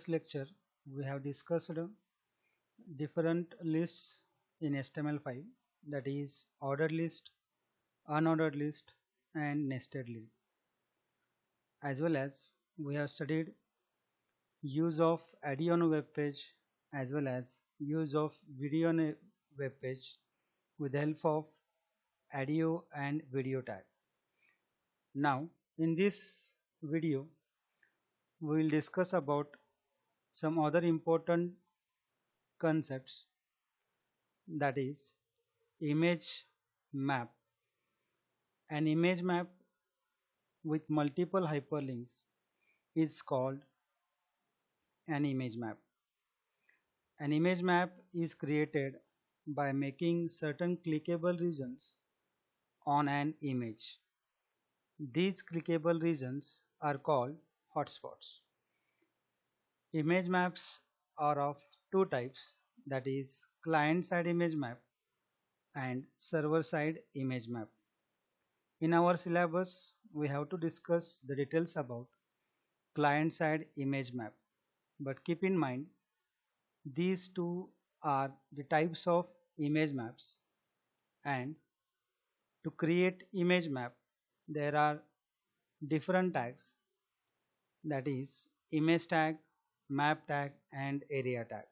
lecture we have discussed different lists in HTML5, that is ordered list, unordered list and nested list. As well as we have studied use of ADO on a web page as well as use of video on a web page with the help of ADO and video tag. Now in this video we will discuss about some other important concepts, that is image map. An image map with multiple hyperlinks is called an image map. An image map is created by making certain clickable regions on an image. These clickable regions are called hotspots. Image maps are of two types, that is client side image map and server side image map. In our syllabus we have to discuss the details about client side image map, but keep in mind these two are the types of image maps, and to create image map there are different tags, that is image tag, map tag and area tag.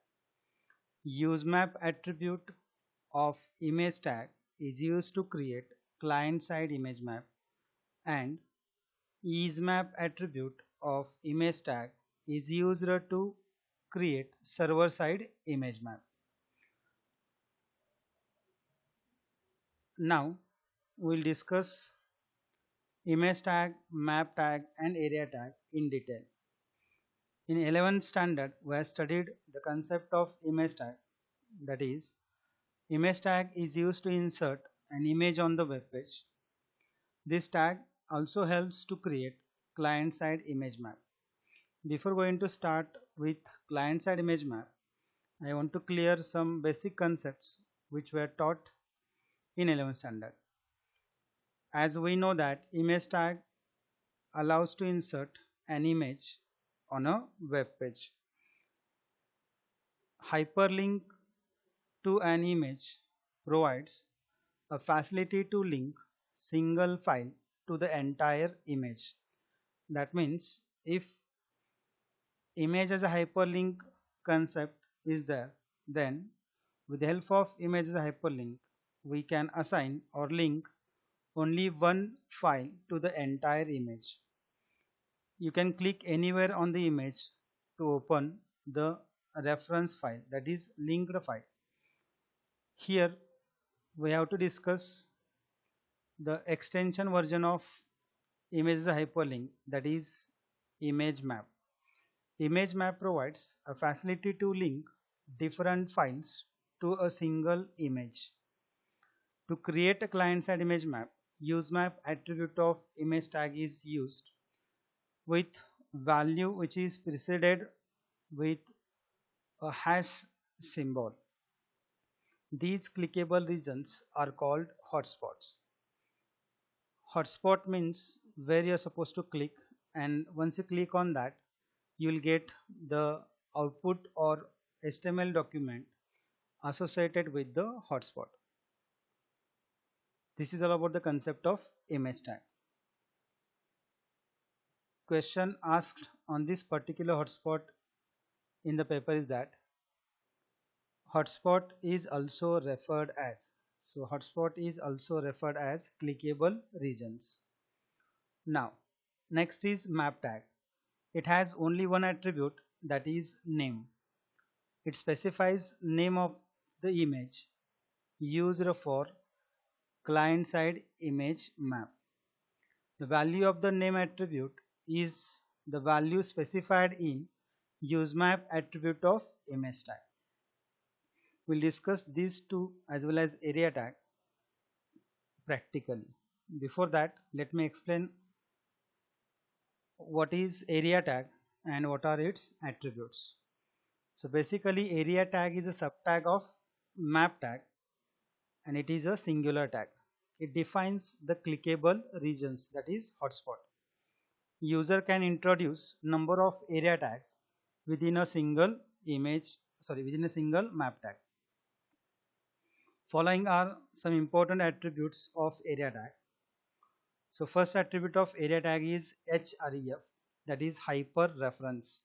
UseMap attribute of image tag is used to create client side image map, and EaseMap attribute of image tag is used to create server side image map. Now we will discuss image tag, map tag and area tag in detail. In 11th standard we have studied the concept of image tag, that is image tag is used to insert an image on the web page. This tag also helps to create client side image map. Before going to start with client side image map, I want to clear some basic concepts which were taught in 11th standard. As we know that image tag allows to insert an image on a web page. Hyperlink to an image provides a facility to link single file to the entire image. That means if image as a hyperlink concept is there, then with the help of image as a hyperlink we can assign or link only one file to the entire image. You can click anywhere on the image to open the reference file, that is linked file. Here we have to discuss the extension version of image as a hyperlink, that is image map. Image map provides a facility to link different files to a single image. To create a client-side image map, UseMap attribute of image tag is used with value which is preceded with a hash symbol. These clickable regions are called hotspots. Hotspot means where you are supposed to click, and once you click on that you will get the output or HTML document associated with the hotspot. This is all about the concept of image tag. Question asked on this particular hotspot in the paper is that hotspot is also referred as. So hotspot is also referred as clickable regions. Now next is map tag. It has only one attribute, that is name. It specifies name of the image used for client side image map. The value of the name attribute is the value specified in UseMap attribute of image tag. We'll discuss these two as well as area tag practically. Before that, let me explain what is area tag and what are its attributes. So basically area tag is a subtag of map tag and it is a singular tag. It defines the clickable regions, that is hotspot. User can introduce number of area tags within a single within a single map tag. Following are some important attributes of area tag. So first attribute of area tag is href, that is hyper reference.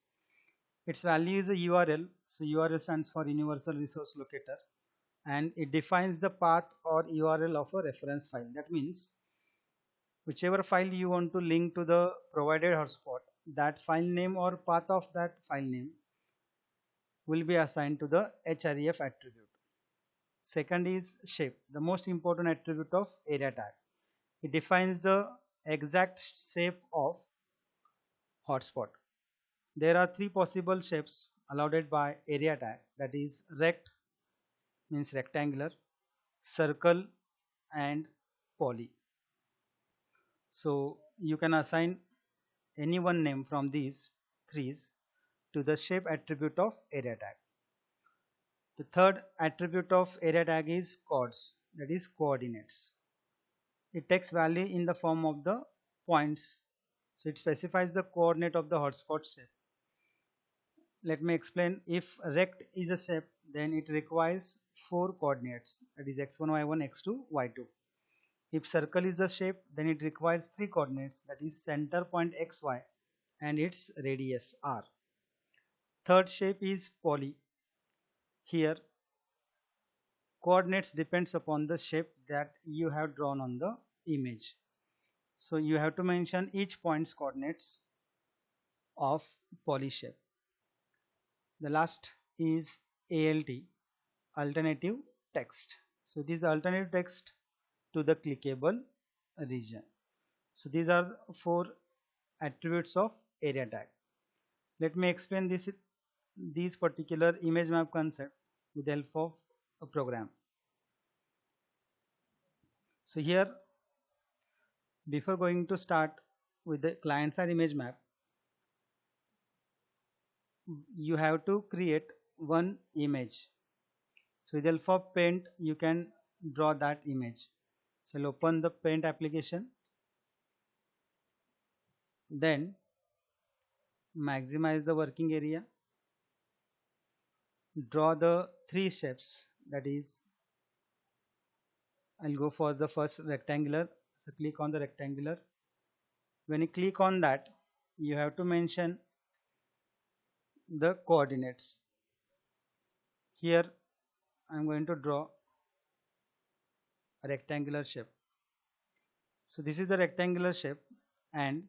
Its value is a URL. So URL stands for Universal Resource Locator, and it defines the path or URL of a reference file. That means whichever file you want to link to the provided hotspot, that file name or path of that file name will be assigned to the href attribute. Second is shape, the most important attribute of area tag. It defines the exact shape of hotspot. There are three possible shapes allowed by area tag, that is rect means rectangular, circle and poly. So you can assign any one name from these threes to the shape attribute of area tag. The third attribute of area tag is coords, that is coordinates. It takes value in the form of the points, so it specifies the coordinate of the hotspot shape. Let me explain. If rect is a shape, then it requires 4 coordinates, that is x1, y1, x2, y2. If circle is the shape, then it requires 3 coordinates, that is center point xy and its radius r. Third shape is poly. Here coordinates depends upon the shape that you have drawn on the image. So you have to mention each point's coordinates of poly shape. The last is ALT, alternative text. So it is the alternative text to the clickable region. So these are 4 attributes of area tag. Let me explain these particular image map concept with the help of a program. So here, before going to start with the client side image map, you have to create one image. So with the help of paint, you can draw that image. So I'll open the paint application, then maximize the working area, draw the 3 shapes, that is I'll go for the first rectangular. So click on the rectangular. When you click on that, you have to mention the coordinates. Here I'm going to draw a rectangular shape. So this is the rectangular shape, and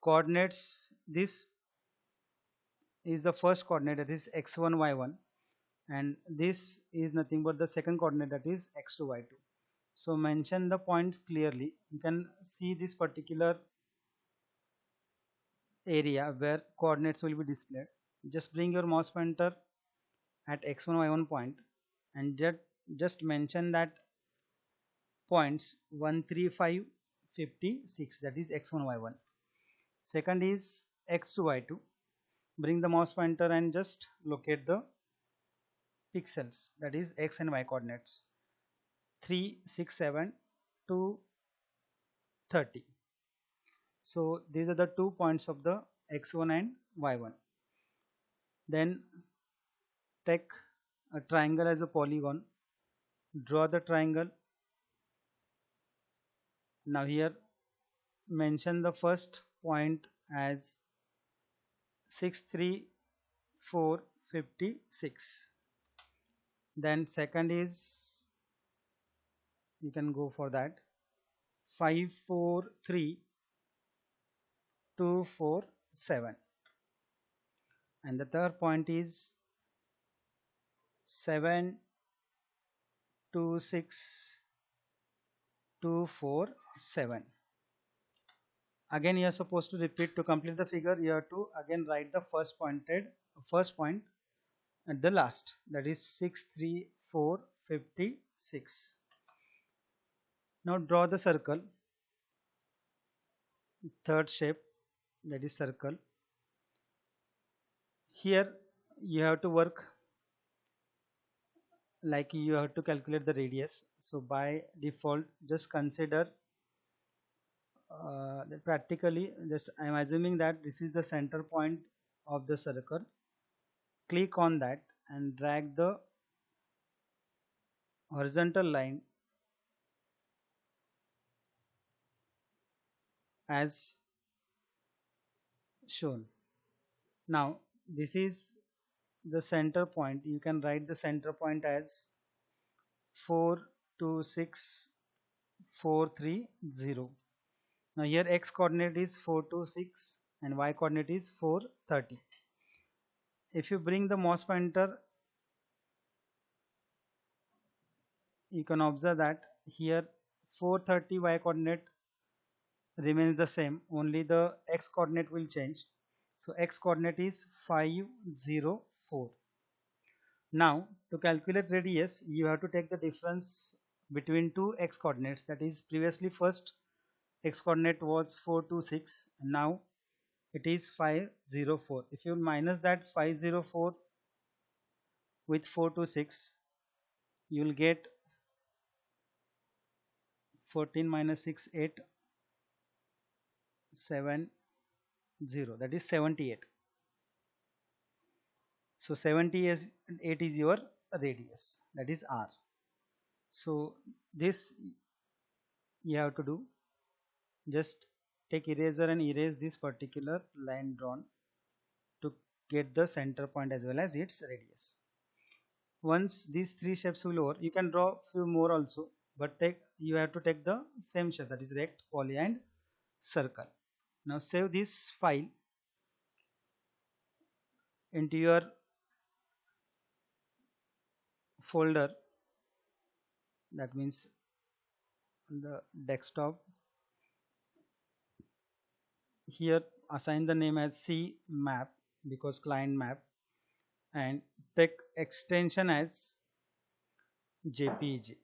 coordinates, this is the first coordinate, that is x1, y1, and this is nothing but the second coordinate, that is x2, y2. So mention the points clearly. You can see this particular area where coordinates will be displayed. Just bring your mouse pointer at x1, y1 point and just mention that points 1, 3, 5, 56, that is x1, y1. Second is x2, y2. Bring the mouse pointer and just locate the pixels, that is x and y coordinates, 3, 6, 7 to 30. So these are the 2 points of the x1 and y1. Then take a triangle as a polygon, draw the triangle. Now here mention the first point as 6, 3, 4, 56. Then second is, you can go for that, 5, 4, 3, 2, 4, 7. And the third point is 7, 2, 6, 2, 4, 7. Again you are supposed to repeat. To complete the figure, you have to again write the first point at the last, that is 6, 3, 4, 56. Now draw the circle, third shape, that is circle. Here you have to work like you have to calculate the radius. So by default, just consider practically, just I am assuming that this is the center point of the circle, click on that and drag the horizontal line as shown. Now this is the center point. You can write the center point as 426,430. Now here x coordinate is 426 and y coordinate is 430. If you bring the mouse pointer, you can observe that here 430 y coordinate remains the same, only the x coordinate will change. So x coordinate is 504. Now to calculate radius, you have to take the difference between two x coordinates, that is previously first x coordinate was 426 and now it is 504. If you minus that 504 with 426, you will get 14 minus 6 8 7 0, that is 78. So 78 is your radius, that is r. So this you have to do, just take eraser and erase this particular line drawn to get the center point as well as its radius. Once these three shapes will over, you can draw few more also, but you have to take the same shape, that is rect, poly and circle. Now save this file into your folder, that means the desktop. Here assign the name as C map because client map, and take extension as JPEG.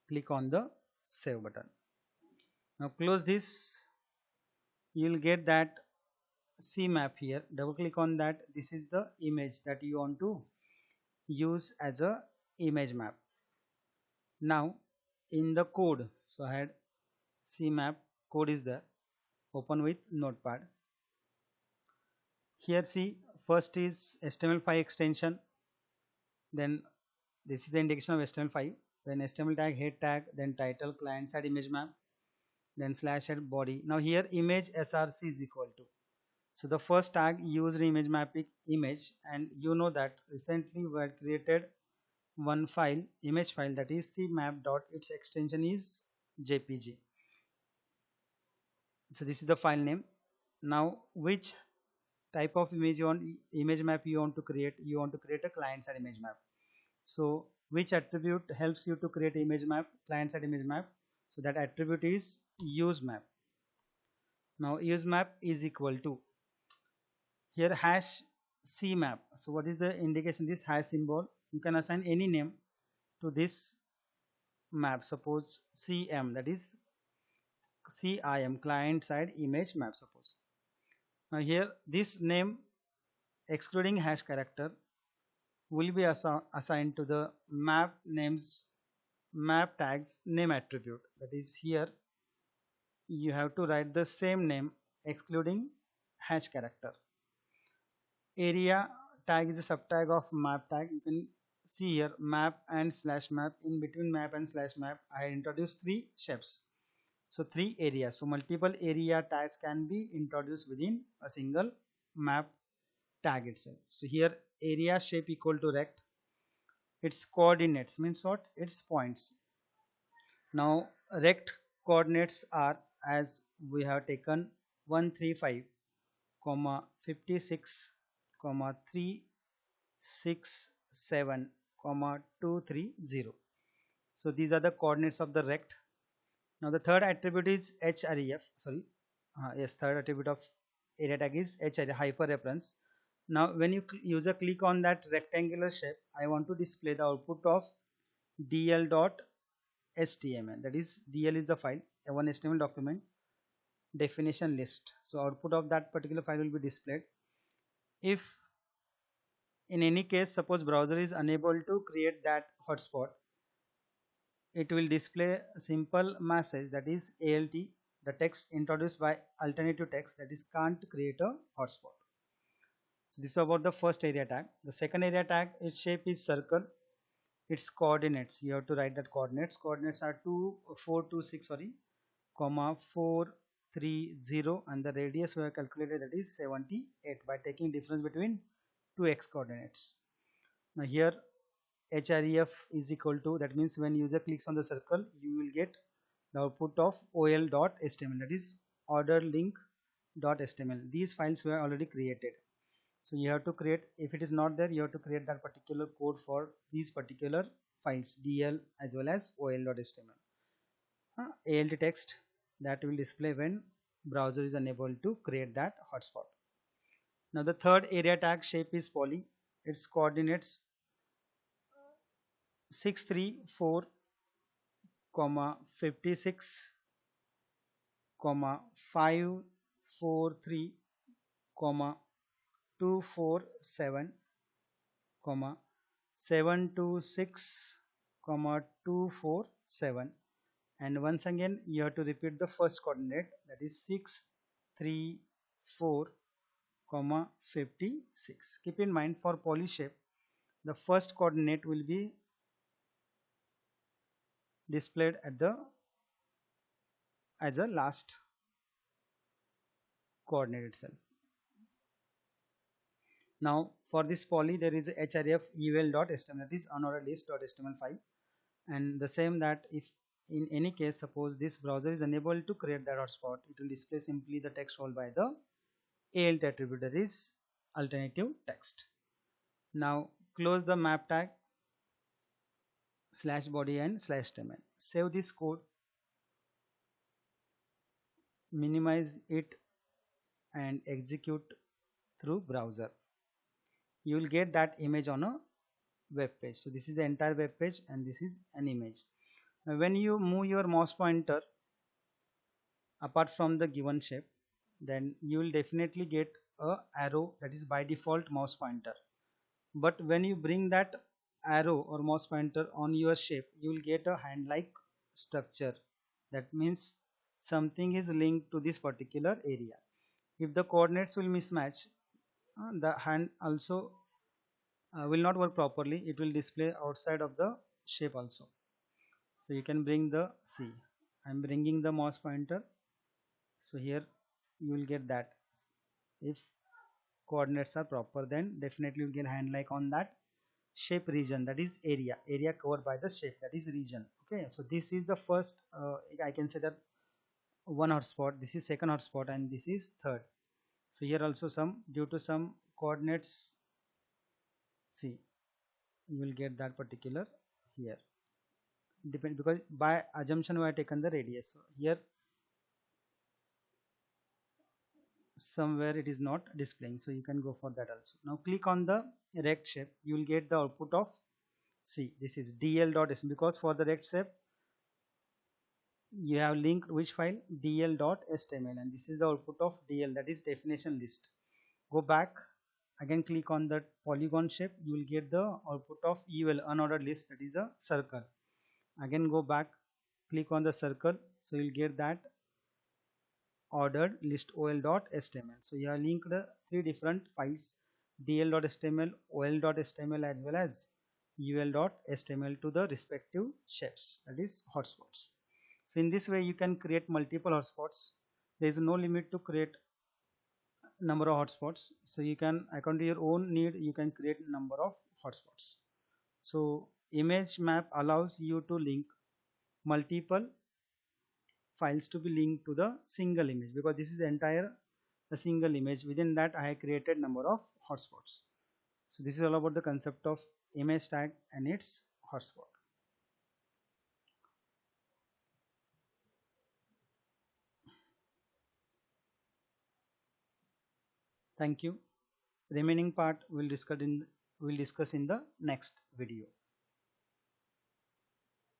Click on the save button. Now close this. You will get that C map here. Double click on that. This is the image that you want to use as a image map. Now in the code, so I had C map code is there. Open with Notepad. Here see, first is HTML5 extension, then this is the indication of HTML5, then HTML tag, head tag, then title, client side image map, then slash head body. Now here image src is equal to, so the first tag used image mapping image, and you know that recently we had created one file, image file, that is cmap dot, its extension is jpg. So this is the file name. Now which type of image map you want to create? You want to create a client side image map. So which attribute helps you to create image map, client side image map? So that attribute is use map. Now use map is equal to, here hash cmap. So what is the indication? This hash symbol, you can assign any name to this map. Suppose cm, that is CIM, client side image map, suppose. Now here this name excluding hash character will be assigned to the map names, map tags name attribute, that is here you have to write the same name excluding hash character. Area tag is a subtag of map tag. You can see here map and slash map. In between map and slash map I introduced three shapes, so three areas. So multiple area tags can be introduced within a single map tag itself. So here area shape equal to rect, its coordinates means what? Its points. Now rect coordinates are, as we have taken 135 comma 56 comma 367 comma 230. So these are the coordinates of the rect. Now the third attribute is href, sorry, yes, third attribute of area tag is href, hyperreference. Now when you user click on that rectangular shape, I want to display the output of dl.html, that is dl is the file, one HTML document definition list. So output of that particular file will be displayed. If in any case suppose browser is unable to create that hotspot, it will display a simple message, that is alt, the text introduced by alternative text, that is can't create a hotspot. So this is about the first area tag. The second area tag, its shape is circle. Its coordinates, you have to write that coordinates. Coordinates are 426, sorry, comma 430, and the radius we have calculated, that is 78 by taking difference between two x coordinates. Now here href is equal to, that means when user clicks on the circle, you will get the output of ol.html, that is order link.html. These files were already created. So you have to create, if it is not there, you have to create that particular code for these particular files, dl as well as ol.html. alt text that will display when browser is unable to create that hotspot. Now the third area tag shape is poly. Its coordinates 634, 56, 543, 247, 726, 247, and once again you have to repeat the first coordinate, that is 634, 56. Keep in mind, for poly shape the first coordinate will be displayed at the as a last coordinate itself. Now for this poly there is a href ul.html, that is unordered list.html file, and the same that if in any case suppose this browser is unable to create that hotspot, it will display simply the text followed by the alt attribute, that is alternative text. Now close the map tag /body and /html. Save this code, minimize it, and execute through browser. You will get that image on a web page. So this is the entire web page and this is an image. Now when you move your mouse pointer apart from the given shape, then you will definitely get a arrow, that is by default mouse pointer. But when you bring that arrow or mouse pointer on your shape, you will get a hand like structure. That means something is linked to this particular area. If the coordinates will mismatch, the hand also will not work properly. It will display outside of the shape also. So you can bring the, see, I am bringing the mouse pointer. So here you will get that. If coordinates are proper, then definitely you get hand like on that shape region, that is area covered by the shape, that is region. Okay, so this is the first I can say that one hotspot, this is second hotspot, and this is third. So here also some, due to some coordinates, see, you will get that particular here, depend, because by assumption we have taken the radius. So here somewhere it is not displaying, so you can go for that also. Now click on the rect shape, you will get the output of, see, this is dl.s, because for the rect shape you have linked which file, dl.html, and this is the output of dl, that is definition list. Go back again, click on that polygon shape, you will get the output of ul, unordered list, that is a circle. Again go back, click on the circle, so you will get that ordered list ol.html. So you have linked three different files, dl.html, ol.html as well as ul.html to the respective shapes, that is hotspots. So in this way you can create multiple hotspots. There is no limit to create number of hotspots. So you can, according to your own need, you can create number of hotspots. So image map allows you to link multiple files to be linked to the single image, because this is entire a single image. Within that I have created number of hotspots. So this is all about the concept of image tag and its hotspot. Thank you. Remaining part we'll discuss in the next video.